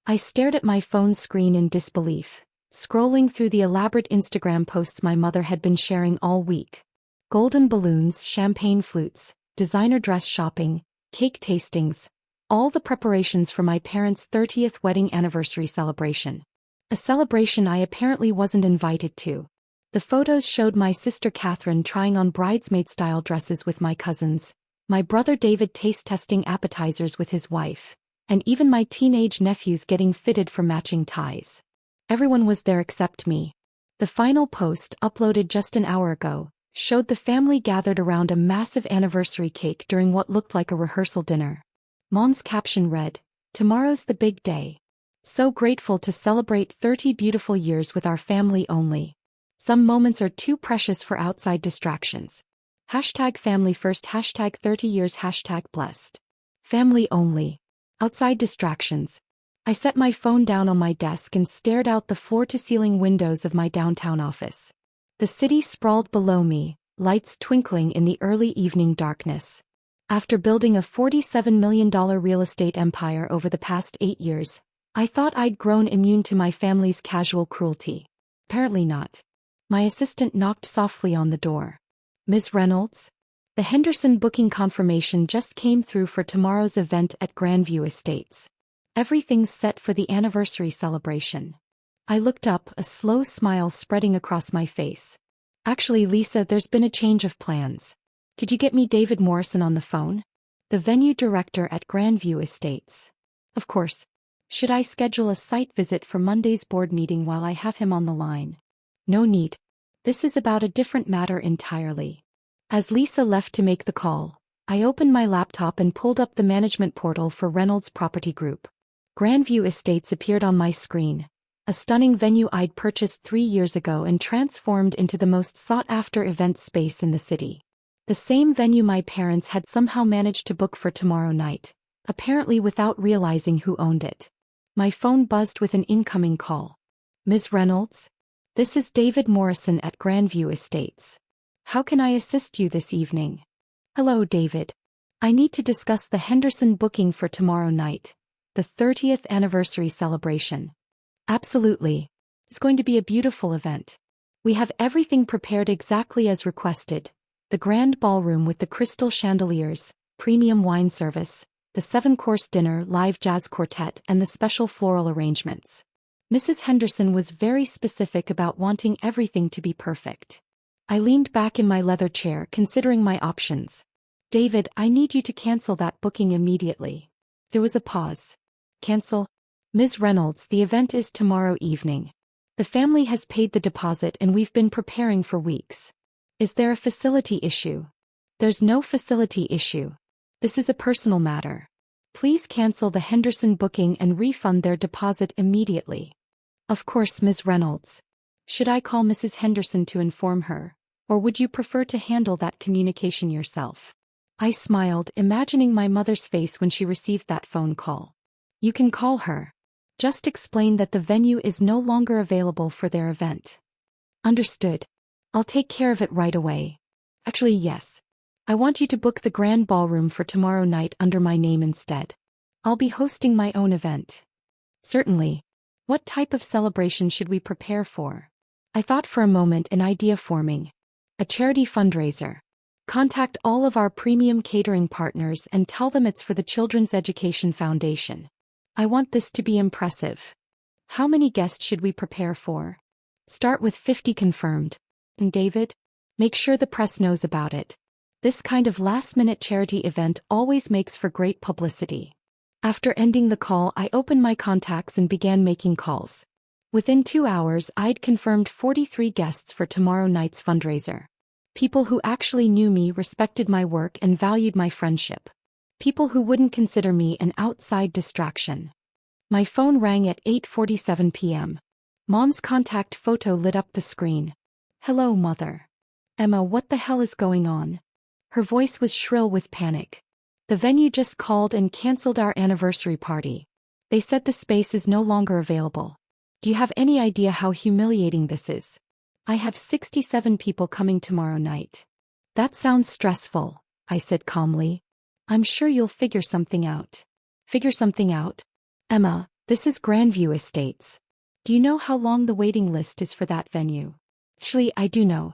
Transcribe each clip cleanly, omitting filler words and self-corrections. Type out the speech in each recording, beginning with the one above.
I stared at my phone screen in disbelief, scrolling through the elaborate Instagram posts my mother had been sharing all week. Golden balloons, champagne flutes, designer dress shopping, cake tastings, all the preparations for my parents' 30th wedding anniversary celebration. A celebration I apparently wasn't invited to. The photos showed my sister Katherine trying on bridesmaid-style dresses with my cousins, my brother David taste-testing appetizers with his wife, and even my teenage nephews getting fitted for matching ties. Everyone was there except me. The final post, uploaded just an hour ago, showed the family gathered around a massive anniversary cake during what looked like a rehearsal dinner. Mom's caption read, "Tomorrow's the big day. So grateful to celebrate 30 beautiful years with our family only. Some moments are too precious for outside distractions. #family first, #30 years, #blessed. Family only. Outside distractions." I set my phone down on my desk and stared out the floor-to-ceiling windows of my downtown office. The city sprawled below me, lights twinkling in the early evening darkness. After building a $47 million real estate empire over the past 8 years, I thought I'd grown immune to my family's casual cruelty. Apparently not. My assistant knocked softly on the door. "Ms. Reynolds? The Henderson booking confirmation just came through for tomorrow's event at Grandview Estates. Everything's set for the anniversary celebration." I looked up, a slow smile spreading across my face. "Actually, Lisa, there's been a change of plans. Could you get me David Morrison on the phone? The venue director at Grandview Estates." "Of course. Should I schedule a site visit for Monday's board meeting while I have him on the line?" "No need. This is about a different matter entirely." As Lisa left to make the call, I opened my laptop and pulled up the management portal for Reynolds Property Group. Grandview Estates appeared on my screen, a stunning venue I'd purchased 3 years ago and transformed into the most sought-after event space in the city. The same venue my parents had somehow managed to book for tomorrow night, apparently without realizing who owned it. My phone buzzed with an incoming call. "Ms. Reynolds? This is David Morrison at Grandview Estates. How can I assist you this evening?" "Hello, David. I need to discuss the Henderson booking for tomorrow night, the 30th anniversary celebration." "Absolutely. It's going to be a beautiful event. We have everything prepared exactly as requested. The grand ballroom with the crystal chandeliers, premium wine service, the 7-course dinner, live jazz quartet, and the special floral arrangements." Mrs. Henderson was very specific about wanting everything to be perfect. I leaned back in my leather chair, considering my options. "David, I need you to cancel that booking immediately." There was a pause. "Cancel? Ms. Reynolds, the event is tomorrow evening. The family has paid the deposit and we've been preparing for weeks. Is there a facility issue?" "There's no facility issue. This is a personal matter. Please cancel the Henderson booking and refund their deposit immediately." "Of course, Ms. Reynolds. Should I call Mrs. Henderson to inform her, or would you prefer to handle that communication yourself?" I smiled, imagining my mother's face when she received that phone call. "You can call her. Just explain that the venue is no longer available for their event." "Understood. I'll take care of it right away. Actually, yes. I want you to book the grand ballroom for tomorrow night under my name instead. I'll be hosting my own event." "Certainly. What type of celebration should we prepare for?" I thought for a moment, an idea forming. "A charity fundraiser. Contact all of our premium catering partners and tell them it's for the Children's Education Foundation. I want this to be impressive." "How many guests should we prepare for?" "Start with 50 confirmed. And David? Make sure the press knows about it. This kind of last-minute charity event always makes for great publicity." After ending the call, I opened my contacts and began making calls. Within 2 hours, I'd confirmed 43 guests for tomorrow night's fundraiser. People who actually knew me, respected my work, and valued my friendship. People who wouldn't consider me an outside distraction. My phone rang at 8:47 p.m. Mom's contact photo lit up the screen. "Hello, Mother." "Emma, what the hell is going on?" Her voice was shrill with panic. "The venue just called and canceled our anniversary party. They said the space is no longer available. Do you have any idea how humiliating this is? I have 67 people coming tomorrow night." "That sounds stressful," I said calmly. "I'm sure you'll figure something out." "Figure something out? Emma, This is Grandview Estates. Do you know how long the waiting list is for that venue? Actually, I do know.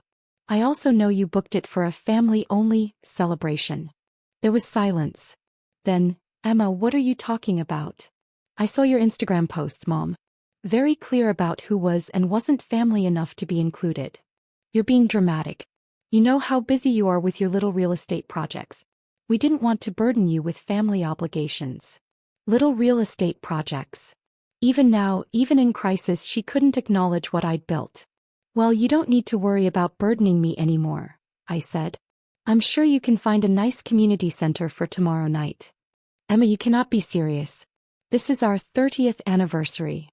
I also know you booked it for a family-only celebration. There was silence. Then, Emma, what are you talking about? I saw your Instagram posts, Mom. Very clear about who was and wasn't family enough to be included. You're being dramatic. You know how busy you are with your little real estate projects. We didn't want to burden you with family obligations. Little real estate projects. Even now, even in crisis, she couldn't acknowledge what I'd built. Well, you don't need to worry about burdening me anymore, I said. I'm sure you can find a nice community center for tomorrow night. Emma, you cannot be serious. This is our 30th anniversary.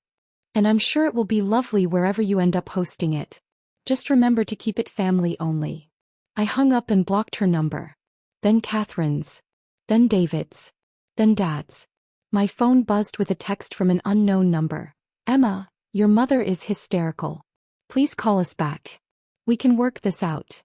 And I'm sure it will be lovely wherever you end up hosting it. Just remember to keep it family only. I hung up and blocked her number. Then Catherine's. Then David's. Then Dad's. My phone buzzed with a text from an unknown number. Emma, your mother is hysterical. Please call us back. We can work this out.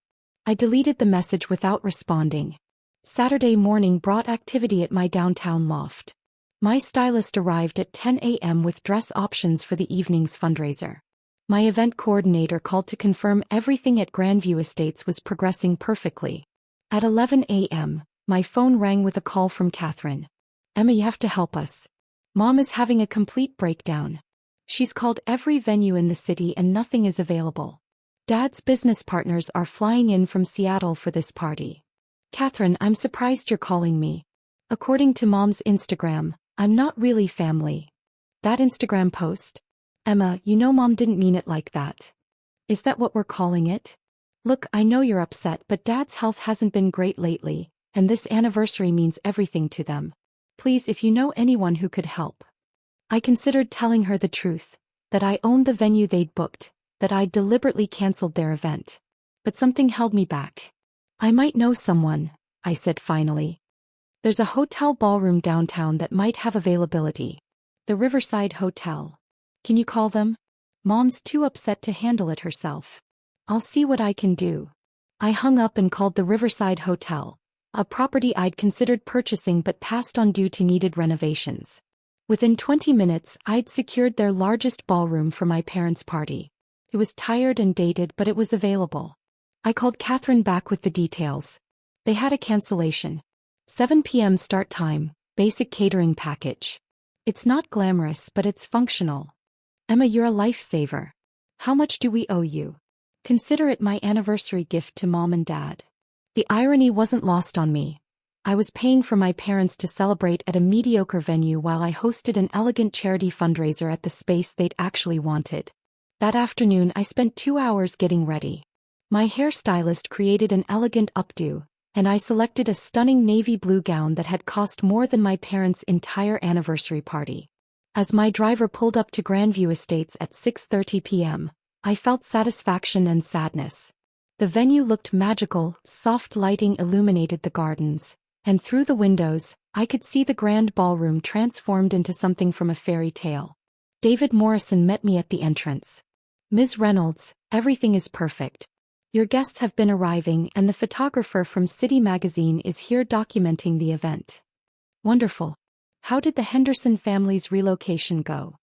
I deleted the message without responding. Saturday morning brought activity at my downtown loft. My stylist arrived at 10 a.m. with dress options for the evening's fundraiser. My event coordinator called to confirm everything at Grandview Estates was progressing perfectly. At 11 a.m., my phone rang with a call from Katherine. Emma, you have to help us. Mom is having a complete breakdown. She's called every venue in the city and nothing is available. Dad's business partners are flying in from Seattle for this party. Katherine, I'm surprised you're calling me. According to Mom's Instagram, I'm not really family. That Instagram post? Emma, you know Mom didn't mean it like that. Is that what we're calling it? Look, I know you're upset, but Dad's health hasn't been great lately, and this anniversary means everything to them. Please, if you know anyone who could help. I considered telling her the truth, that I owned the venue they'd booked, that I'd deliberately canceled their event. But something held me back. I might know someone, I said finally. There's a hotel ballroom downtown that might have availability. The Riverside Hotel. Can you call them? Mom's too upset to handle it herself. I'll see what I can do. I hung up and called the Riverside Hotel, a property I'd considered purchasing but passed on due to needed renovations. Within 20 minutes, I'd secured their largest ballroom for my parents' party. It was tired and dated, but it was available. I called Katherine back with the details. They had a cancellation. 7 p.m. start time, basic catering package. It's not glamorous, but it's functional. Emma, you're a lifesaver. How much do we owe you? Consider it my anniversary gift to Mom and Dad. The irony wasn't lost on me. I was paying for my parents to celebrate at a mediocre venue while I hosted an elegant charity fundraiser at the space they'd actually wanted. That afternoon I spent 2 hours getting ready. My hairstylist created an elegant updo, and I selected a stunning navy blue gown that had cost more than my parents' entire anniversary party. As my driver pulled up to Grandview Estates at 6:30 p.m., I felt satisfaction and sadness. The venue looked magical, soft lighting illuminated the gardens, and through the windows, I could see the grand ballroom transformed into something from a fairy tale. David Morrison met me at the entrance. Ms. Reynolds, everything is perfect. Your guests have been arriving and the photographer from City Magazine is here documenting the event. Wonderful. How did the Henderson family's relocation go?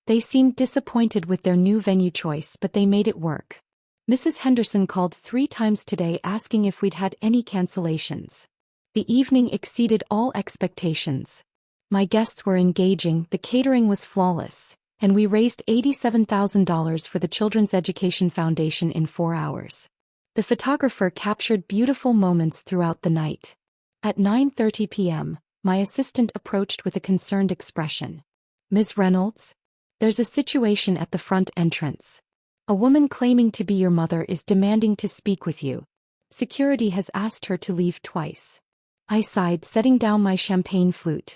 They seemed disappointed with their new venue choice, but they made it work. Mrs. Henderson called 3 times today asking if we'd had any cancellations. The evening exceeded all expectations. My guests were engaging, the catering was flawless, and we raised $87,000 for the Children's Education Foundation in 4 hours. The photographer captured beautiful moments throughout the night. At 9:30 p.m., my assistant approached with a concerned expression. Ms. Reynolds? There's a situation at the front entrance. A woman claiming to be your mother is demanding to speak with you. Security has asked her to leave twice. I sighed, setting down my champagne flute.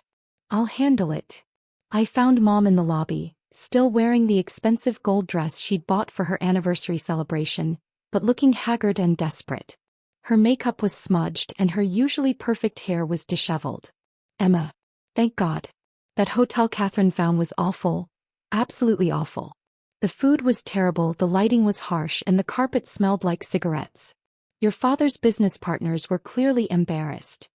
I'll handle it. I found Mom in the lobby, still wearing the expensive gold dress she'd bought for her anniversary celebration, but looking haggard and desperate. Her makeup was smudged and her usually perfect hair was disheveled. Emma. Thank God. That hotel Katherine found was awful. Absolutely awful. The food was terrible, the lighting was harsh, and the carpet smelled like cigarettes. Your father's business partners were clearly embarrassed.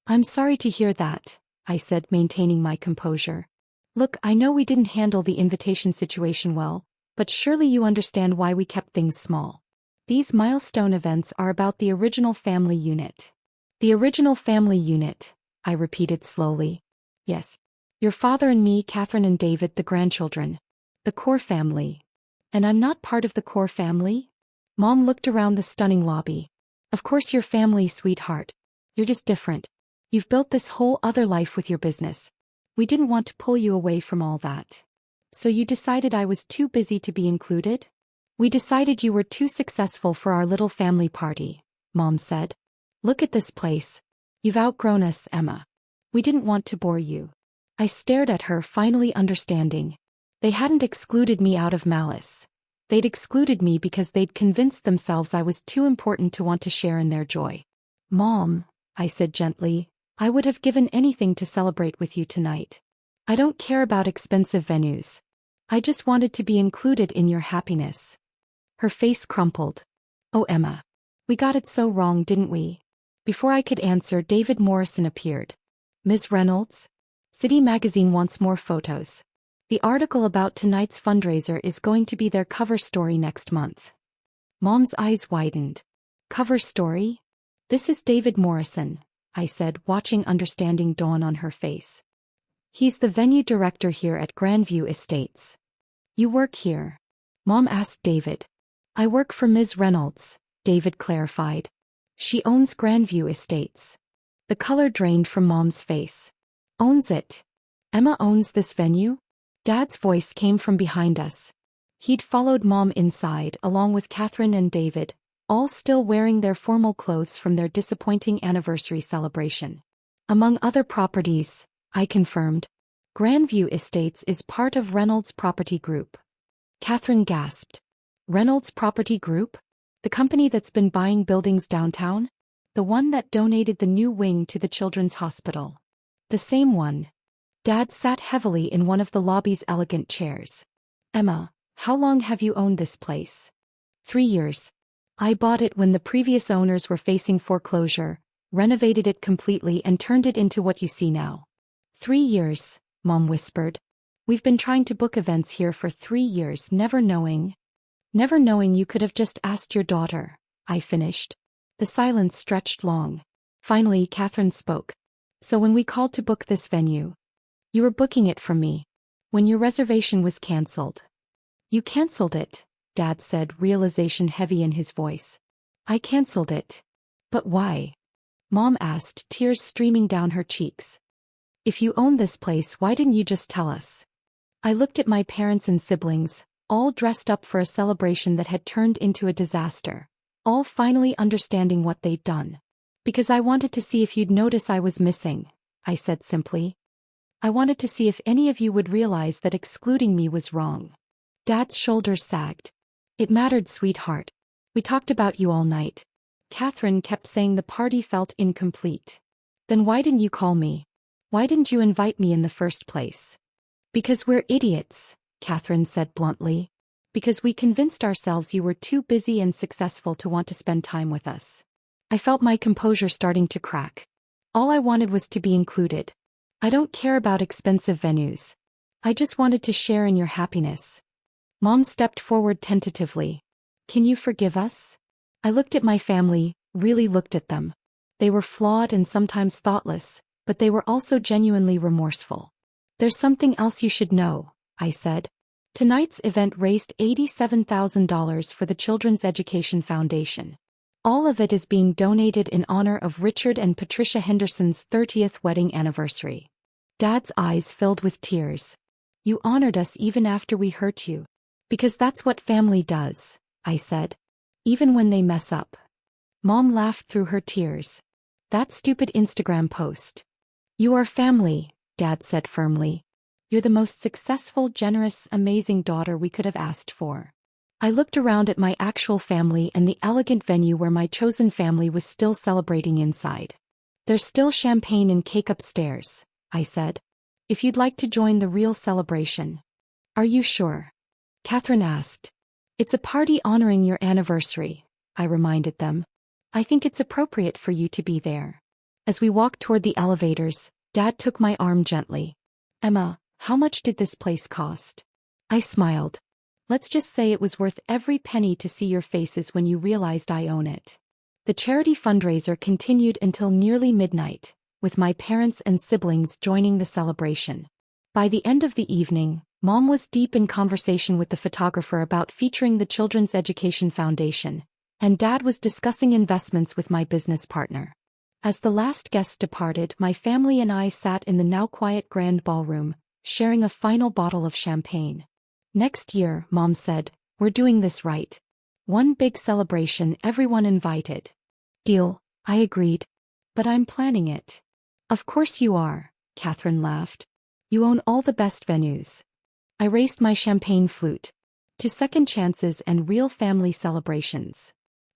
I'm sorry to hear that, I said, maintaining my composure. Look, I know we didn't handle the invitation situation well, but surely you understand why we kept things small. These milestone events are about the original family unit. The original family unit, I repeated slowly. Yes. Your father and me, Katherine and David, the grandchildren. The core family. And I'm not part of the core family? Mom looked around the stunning lobby. Of course you're family, sweetheart. You're just different. You've built this whole other life with your business. We didn't want to pull you away from all that. So you decided I was too busy to be included? We decided you were too successful for our little family party, Mom said. Look at this place. You've outgrown us, Emma. We didn't want to bore you. I stared at her, finally understanding. They hadn't excluded me out of malice. They'd excluded me because they'd convinced themselves I was too important to want to share in their joy. Mom, I said gently, I would have given anything to celebrate with you tonight. I don't care about expensive venues. I just wanted to be included in your happiness. Her face crumpled. Oh, Emma. We got it so wrong, didn't we? Before I could answer, David Morrison appeared. Ms. Reynolds? City Magazine wants more photos. The article about tonight's fundraiser is going to be their cover story next month. Mom's eyes widened. Cover story? This is David Morrison, I said, watching understanding dawn on her face. He's the venue director here at Grandview Estates. You work here? Mom asked David. I work for Ms. Reynolds, David clarified. She owns Grandview Estates. The color drained from Mom's face. Owns it? Emma owns this venue? Dad's voice came from behind us. He'd followed Mom inside along with Katherine and David, all still wearing their formal clothes from their disappointing anniversary celebration. Among other properties, I confirmed. Grandview Estates is part of Reynolds Property Group. Katherine gasped. Reynolds Property Group? The company that's been buying buildings downtown? The one that donated the new wing to the Children's Hospital. The same one. Dad sat heavily in one of the lobby's elegant chairs. Emma, how long have you owned this place? 3 years. I bought it when the previous owners were facing foreclosure, renovated it completely and turned it into what you see now. 3 years, Mom whispered. We've been trying to book events here for 3 years, never knowing you could have just asked your daughter, I finished. The silence stretched long. Finally, Katherine spoke. So when we called to book this venue, you were booking it from me. When your reservation was cancelled. You cancelled it, Dad said, realization heavy in his voice. I cancelled it. But why? Mom asked, tears streaming down her cheeks. If you own this place, why didn't you just tell us? I looked at my parents and siblings, all dressed up for a celebration that had turned into a disaster, all finally understanding what they'd done. Because I wanted to see if you'd notice I was missing, I said simply. I wanted to see if any of you would realize that excluding me was wrong. Dad's shoulders sagged. It mattered, sweetheart. We talked about you all night. Katherine kept saying the party felt incomplete. Then why didn't you call me? Why didn't you invite me in the first place? Because we're idiots, Katherine said bluntly. Because we convinced ourselves you were too busy and successful to want to spend time with us. I felt my composure starting to crack. All I wanted was to be included. I don't care about expensive venues. I just wanted to share in your happiness. Mom stepped forward tentatively. Can you forgive us? I looked at my family, really looked at them. They were flawed and sometimes thoughtless, but they were also genuinely remorseful. There's something else you should know, I said. Tonight's event raised $87,000 for the Children's Education Foundation. All of it is being donated in honor of Richard and Patricia Henderson's 30th wedding anniversary. Dad's eyes filled with tears. You honored us even after we hurt you. Because that's what family does, I said. Even when they mess up. Mom laughed through her tears. That stupid Instagram post. You are family, Dad said firmly. You're the most successful, generous, amazing daughter we could have asked for. I looked around at my actual family and the elegant venue where my chosen family was still celebrating inside. There's still champagne and cake upstairs, I said. If you'd like to join the real celebration. Are you sure? Katherine asked. It's a party honoring your anniversary, I reminded them. I think it's appropriate for you to be there. As we walked toward the elevators, Dad took my arm gently. Emma, How much did this place cost? I smiled. Let's just say it was worth every penny to see your faces when you realized I own it. The charity fundraiser continued until nearly midnight, with my parents and siblings joining the celebration. By the end of the evening, Mom was deep in conversation with the photographer about featuring the Children's Education Foundation, and Dad was discussing investments with my business partner. As the last guest departed, my family and I sat in the now quiet grand ballroom, sharing a final bottle of champagne. Next year, Mom said, we're doing this right. One big celebration, everyone invited. Deal, I agreed. But I'm planning it. Of course you are, Katherine laughed. You own all the best venues. I raised my champagne flute. To second chances and real family celebrations.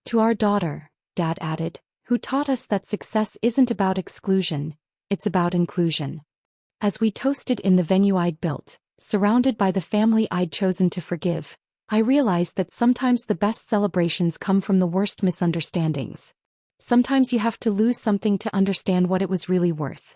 To our daughter, Dad added, who taught us that success isn't about exclusion, it's about inclusion. As we toasted in the venue I'd built, surrounded by the family I'd chosen to forgive, I realized that sometimes the best celebrations come from the worst misunderstandings. Sometimes you have to lose something to understand what it was really worth.